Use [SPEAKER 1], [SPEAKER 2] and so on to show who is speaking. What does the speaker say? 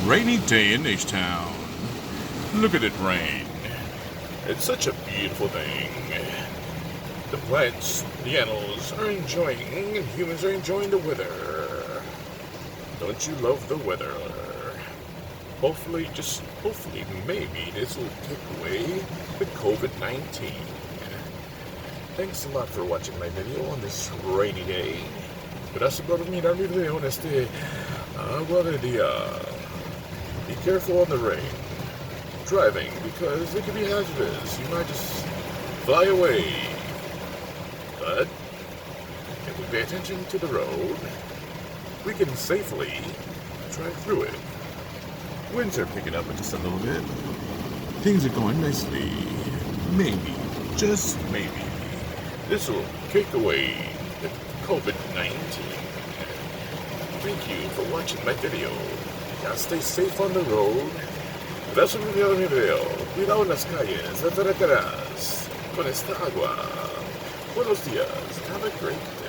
[SPEAKER 1] rainy day in H-Town. Look at it rain. It's such a beautiful thing. The plants, the animals are enjoying, and humans are enjoying the weather. Don't you love the weather? Hopefully, maybe this will take away the COVID-19. Thanks a lot for watching my video on this rainy day. Gracias por mirar mi video en este agua de día. Be careful on the rain. Driving, because it can be hazardous. You might just fly away. But if we pay attention to the road, we can safely drive through it. Winds are picking up just a little bit. Things are going nicely. Maybe, just maybe, this will take away the COVID-19. Thank you for watching my video. Now stay safe on the road. Gracias por mirar mi video. Cuidado en las calles, las carreteras, con esta agua. Buenos días. Have a great day.